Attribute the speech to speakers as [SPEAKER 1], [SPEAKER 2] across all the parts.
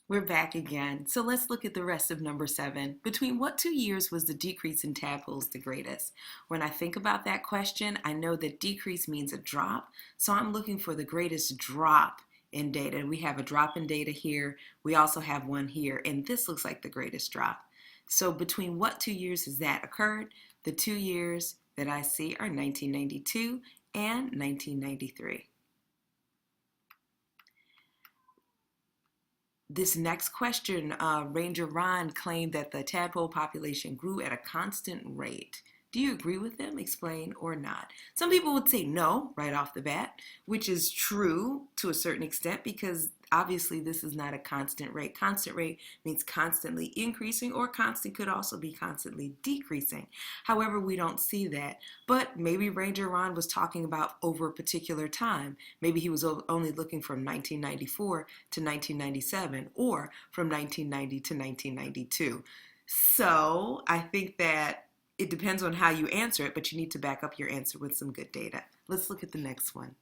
[SPEAKER 1] We're back again. So let's look at the rest of number 7. Between what 2 years was the decrease in tadpoles the greatest? When I think about that question, I know that decrease means a drop. So I'm looking for the greatest drop in data. We have a drop in data here. We also have one here. And this looks like the greatest drop. So between what 2 years has that occurred? The 2 years that I see are 1992 and 1993. This next question, Ranger Ron claimed that the tadpole population grew at a constant rate. Do you agree with him? Explain or not. Some people would say no right off the bat, which is true to a certain extent because obviously this is not a constant rate. Constant rate means constantly increasing, or constant could also be constantly decreasing. However, we don't see that. But maybe Ranger Ron was talking about over a particular time. Maybe he was only looking from 1994 to 1997 or from 1990 to 1992. So I think that it depends on how you answer it, but you need to back up your answer with some good data. Let's look at the next one.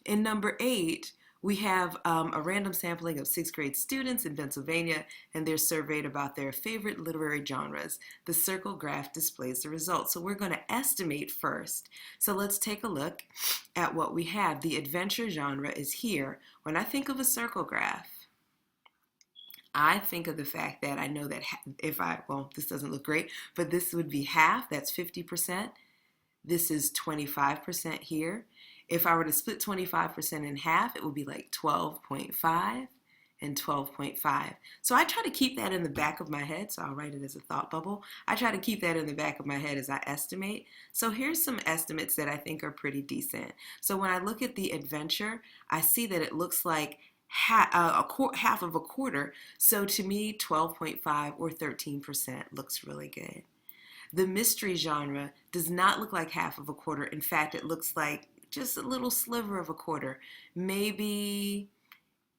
[SPEAKER 1] In number 8, we have a random sampling of 6th grade students in Pennsylvania, and they're surveyed about their favorite literary genres. The circle graph displays the results. So we're going to estimate first. So let's take a look at what we have. The adventure genre is here. When I think of a circle graph, I think of the fact that I know that this doesn't look great, but this would be half, that's 50%. This is 25% here. If I were to split 25% in half, it would be like 12.5 and 12.5. So I try to keep that in the back of my head, so I'll write it as a thought bubble. I try to keep that in the back of my head as I estimate. So here's some estimates that I think are pretty decent. So when I look at the adventure, I see that it looks like half of a quarter. So to me, 12.5 or 13% looks really good. The mystery genre does not look like half of a quarter. In fact, it looks like just a little sliver of a quarter. Maybe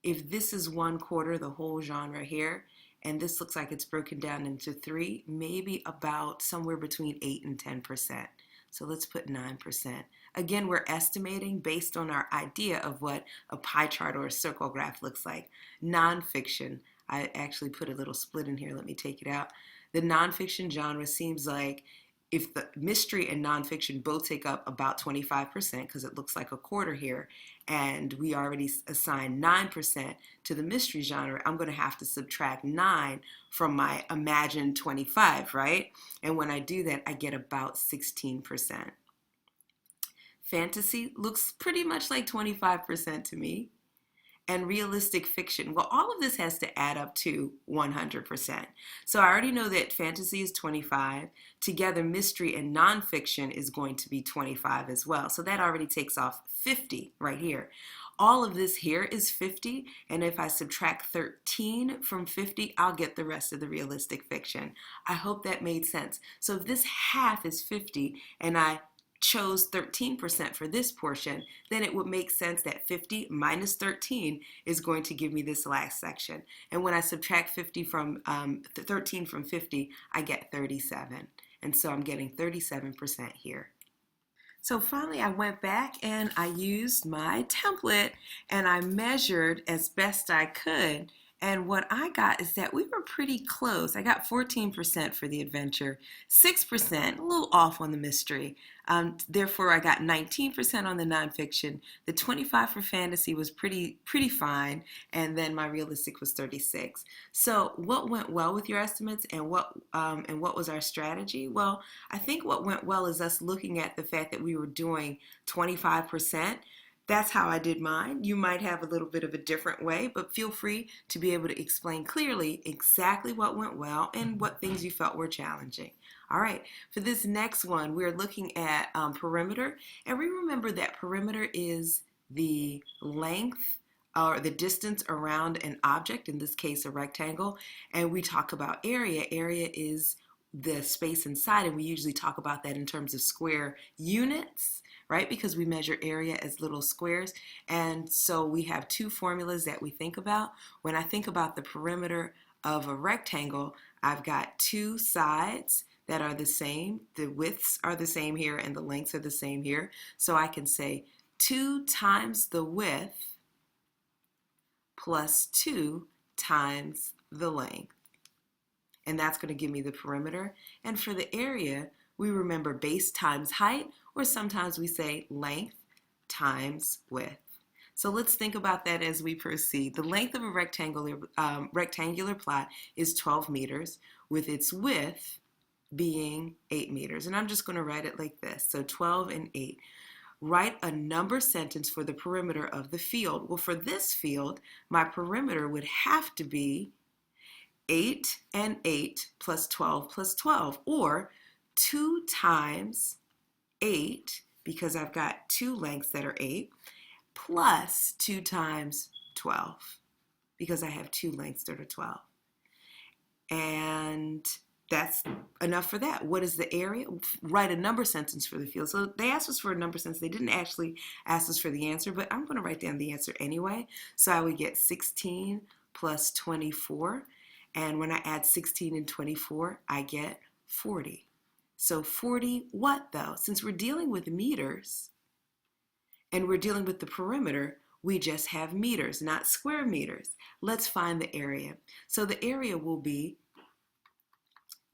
[SPEAKER 1] if this is 1/4, the whole genre here, and this looks like it's broken down into 3, maybe about somewhere between 8 and 10%. So let's put 9%. Again, we're estimating based on our idea of what a pie chart or a circle graph looks like. Nonfiction, I actually put a little split in here. Let me take it out. The nonfiction genre seems like if the mystery and nonfiction both take up about 25%, because it looks like a quarter here, and we already assigned 9% to the mystery genre, I'm going to have to subtract 9 from my imagined 25, right? And when I do that, I get about 16%. Fantasy looks pretty much like 25% to me. And realistic fiction. Well, all of this has to add up to 100%. So I already know that fantasy is 25. Together, mystery and nonfiction is going to be 25 as well. So that already takes off 50 right here. All of this here is 50, and if I subtract 13 from 50, I'll get the rest of the realistic fiction. I hope that made sense. So if this half is 50, and I chose 13% for this portion, then it would make sense that 50 minus 13 is going to give me this last section. And when I subtract 13 from 50, I get 37. And so I'm getting 37% here. So finally, I went back and I used my template and I measured as best I could. And what I got is that we were pretty close. I got 14% for the adventure, 6%, a little off on the mystery. Therefore, I got 19% on the nonfiction. The 25 for fantasy was pretty fine, and then my realistic was 36. So, what went well with your estimates, and what was our strategy? Well, I think what went well is us looking at the fact that we were doing 25%. That's how I did mine. You might have a little bit of a different way, but feel free to be able to explain clearly exactly what went well and what things you felt were challenging. All right, for this next one, we're looking at perimeter. And we remember that perimeter is the length or the distance around an object, in this case a rectangle. And we talk about area. Area is the space inside, and we usually talk about that in terms of square units, right? Because we measure area as little squares. And so we have 2 formulas that we think about. When I think about the perimeter of a rectangle, I've got 2 sides that are the same. The widths are the same here and the lengths are the same here. So I can say 2 times the width plus 2 times the length. And that's going to give me the perimeter. And for the area, we remember base times height, or sometimes we say length times width. So let's think about that as we proceed. The length of a rectangular plot is 12 meters, with its width being 8 meters. And I'm just going to write it like this. So 12 and 8. Write a number sentence for the perimeter of the field. Well, for this field, my perimeter would have to be 8 and 8 plus 12 plus 12, or 2 times 8, because I've got two lengths that are 8, plus 2 times 12, because I have two lengths that are 12. And that's enough for that. What is the area? Write a number sentence for the field. So they asked us for a number sentence. They didn't actually ask us for the answer, but I'm going to write down the answer anyway. So I would get 16 plus 24. And when I add 16 and 24, I get 40. So 40 what though? Since we're dealing with meters and we're dealing with the perimeter, we just have meters, not square meters. Let's find the area. So the area will be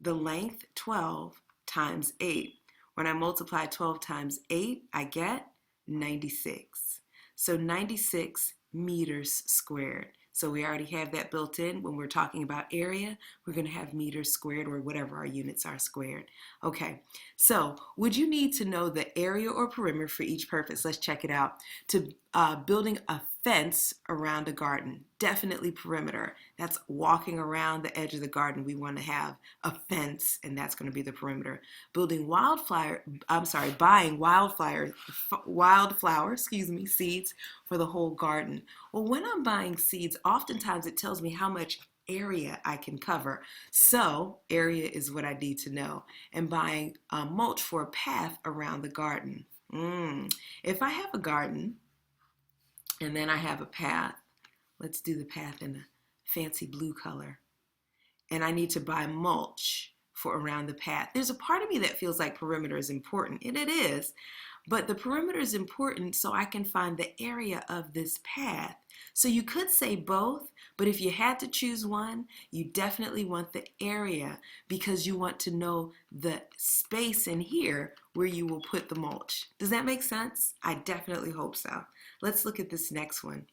[SPEAKER 1] the length 12 times 8. When I multiply 12 times 8, I get 96. So 96 meters squared. So we already have that built in. When we're talking about area, we're going to have meters squared, or whatever our units are squared. Okay, so would you need to know the area or perimeter for each purpose? Let's check it out. To building a fence around a garden, definitely perimeter. That's walking around the edge of the garden. We want to have a fence, and that's going to be the perimeter. Buying wildflower seeds for the whole garden. Well, when I'm buying seeds, oftentimes it tells me how much area I can cover. So area is what I need to know. And buying mulch for a path around the garden. If I have a garden and then I have a path, let's do the path in a fancy blue color, and I need to buy mulch for around the path. There's a part of me that feels like perimeter is important, and it is, but the perimeter is important so I can find the area of this path. So you could say both, but if you had to choose one, you definitely want the area, because you want to know the space in here where you will put the mulch. Does that make sense? I definitely hope so. Let's look at this next one.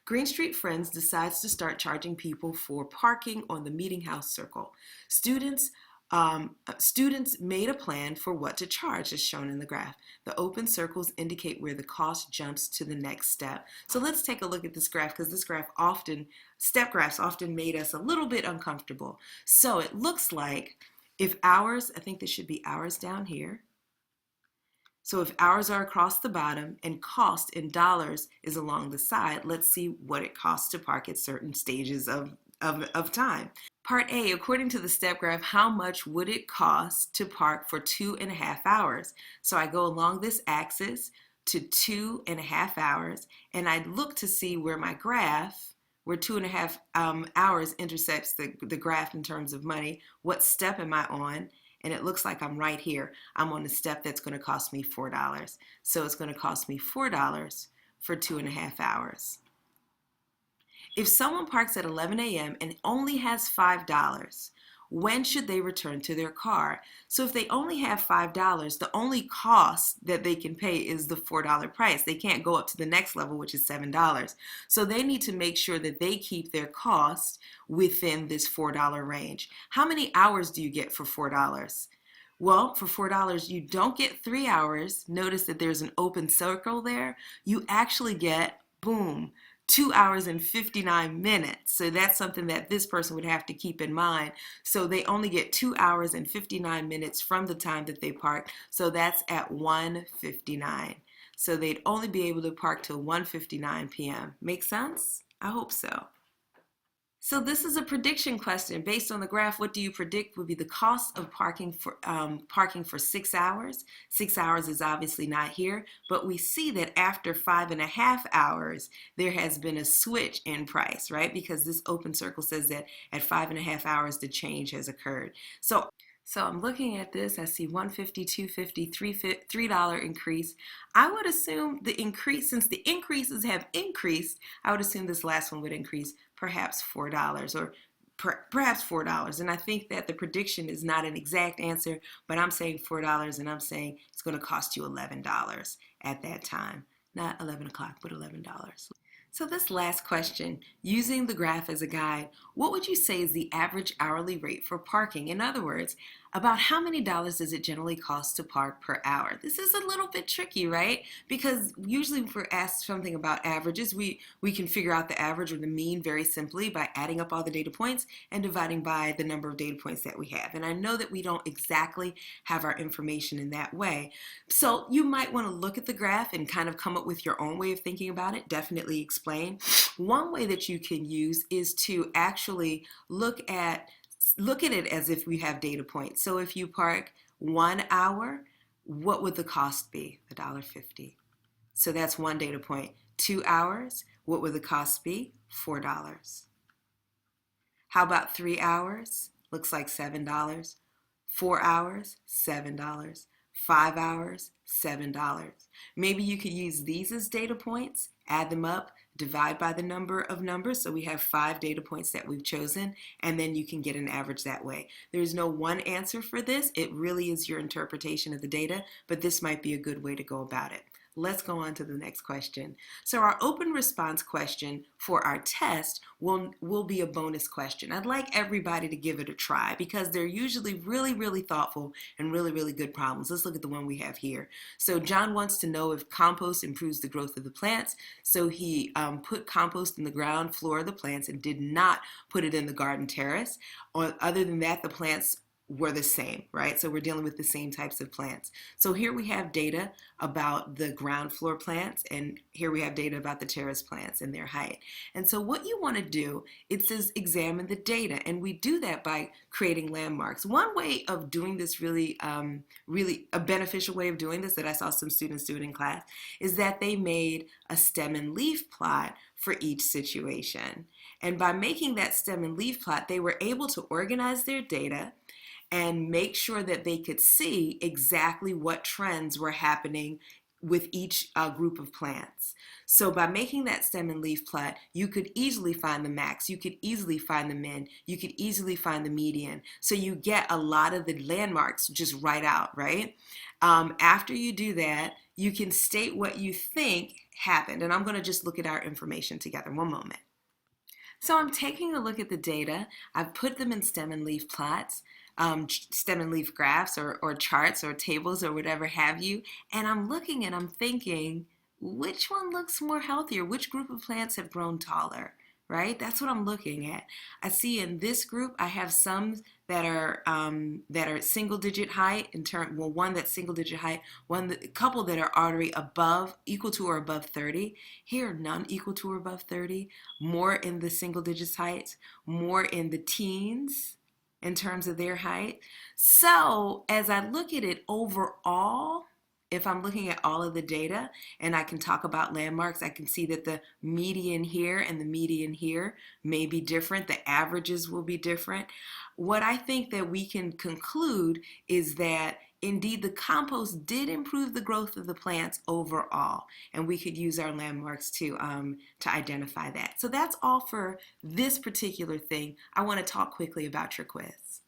[SPEAKER 1] Green Street Friends decides to start charging people for parking on the Meeting House Circle. Students made a plan for what to charge, as shown in the graph. The open circles indicate where the cost jumps to the next step. So let's take a look at this graph, because this graph step graphs often made us a little bit uncomfortable. So it looks like if hours, I think this should be hours down here. So if hours are across the bottom and cost in dollars is along the side, let's see what it costs to park at certain stages of time. Part A, according to the step graph, how much would it cost to park for 2.5 hours? So I go along this axis to 2.5 hours, and I look to see where my graph, where 2.5 hours intersects the graph in terms of money. What step am I on? And it looks like I'm right here. I'm on the step that's going to cost me $4. So it's going to cost me $4 for 2.5 hours. If someone parks at 11 a.m. and only has $5, when should they return to their car? So if they only have $5, the only cost that they can pay is the $4 price. They can't go up to the next level, which is $7. So they need to make sure that they keep their cost within this $4 range. How many hours do you get for $4? Well, for $4, you don't get 3 hours. Notice that there's an open circle there. You actually get, boom, 2 hours and 59 minutes. So that's something that this person would have to keep in mind. So they only get 2 hours and 59 minutes from the time that they park. So that's at 1:59. So they'd only be able to park till 1:59 p.m. Make sense? I hope so. So this is a prediction question. Based on the graph, what do you predict would be the cost of parking for 6 hours? 6 hours is obviously not here, but we see that after 5.5 hours, there has been a switch in price, right? Because this open circle says that at 5.5 hours, the change has occurred. So So I'm looking at this, I see 150, 250, $3 increase. I would assume the increase, since the increases have increased, I would assume this last one would increase perhaps $4 or perhaps $4. And I think that the prediction is not an exact answer, but I'm saying $4 and I'm saying it's going to cost you $11 at that time. Not 11 o'clock, but $11. So this last question, using the graph as a guide, what would you say is the average hourly rate for parking? In other words, about how many dollars does it generally cost to park per hour? This is a little bit tricky, right? Because usually if we're asked something about averages, we can figure out the average or the mean very simply by adding up all the data points and dividing by the number of data points that we have. And I know that we don't exactly have our information in that way. So you might want to look at the graph and kind of come up with your own way of thinking about it, definitely explain. One way that you can use is to actually look at it as if we have data points. So if you park 1 hour, what would the cost be? $1.50. So that's one data point. 2 hours, what would the cost be? $4. How about 3 hours? Looks like $7. 4 hours, $7. 5 hours, $7. Maybe you could use these as data points, add them up, divide by the number of numbers, so we have 5 data points that we've chosen, and then you can get an average that way. There's no one answer for this. It really is your interpretation of the data, but this might be a good way to go about it. Let's go on to the next question. So our open response question for our test will be a bonus question. I'd like everybody to give it a try because they're usually really, really thoughtful and really, really good problems. Let's look at the one we have here. So John wants to know if compost improves the growth of the plants. So he put compost in the ground floor of the plants and did not put it in the garden terrace. Other than that, the plants were the same, right? So we're dealing with the same types of plants. So here we have data about the ground floor plants, and here we have data about the terrace plants and their height. And so what you want to do, it says examine the data, and we do that by creating landmarks. One way of doing this really a beneficial way of doing this that I saw some students do it in class is that they made a stem and leaf plot for each situation. And by making that stem and leaf plot, they were able to organize their data and make sure that they could see exactly what trends were happening with each group of plants. So by making that stem and leaf plot, you could easily find the max, you could easily find the min, you could easily find the median. So you get a lot of the landmarks just right out, right? After you do that, you can state what you think happened. And I'm going to just look at our information together. One moment. So I'm taking a look at the data. I've put them in stem and leaf plots. Stem and leaf graphs or charts or tables or whatever have you, and I'm looking and I'm thinking, which one looks more healthier? Which group of plants have grown taller, right? That's what I'm looking at. I see in this group I have some that are single digit height one that's single digit height, a couple that are already equal to or above 30. Here, none equal to or above 30. More in the single digits heights, more in the teens in terms of their height. So as I look at it overall, if I'm looking at all of the data and I can talk about landmarks, I can see that the median here and the median here may be different. The averages will be different. What I think that we can conclude is that indeed the compost did improve the growth of the plants overall, and we could use our landmarks to identify that. So that's all for this particular thing. I want to talk quickly about your quiz.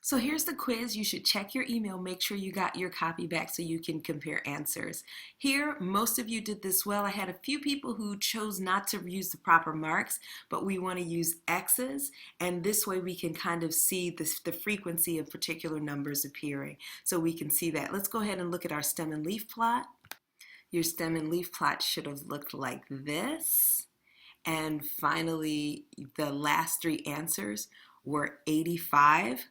[SPEAKER 1] So here's the quiz. You should check your email, make sure you got your copy back so you can compare answers. Here, most of you did this well. I had a few people who chose not to use the proper marks, but we want to use X's, and this way we can kind of see the frequency of particular numbers appearing. So we can see that. Let's go ahead and look at our stem and leaf plot. Your stem and leaf plot should have looked like this. And finally, the last 3 answers were 85.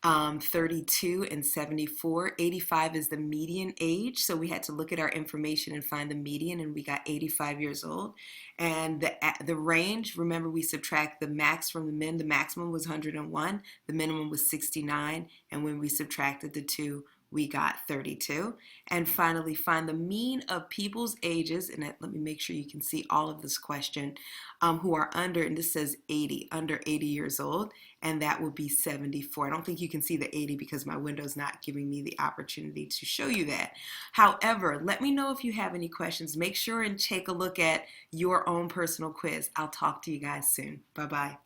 [SPEAKER 1] 32 and 74. 85 is the median age, so we had to look at our information and find the median, and we got 85 years old. And the range, remember we subtract the max from the min. The maximum was 101, the minimum was 69, and when we subtracted the two, we got 32. And finally, find the mean of people's ages, and let me make sure you can see all of this question, who are under, and this says 80, under 80 years old, and that would be 74. I don't think you can see the 80 because my window's not giving me the opportunity to show you that. However, let me know if you have any questions. Make sure and take a look at your own personal quiz. I'll talk to you guys soon. Bye-bye.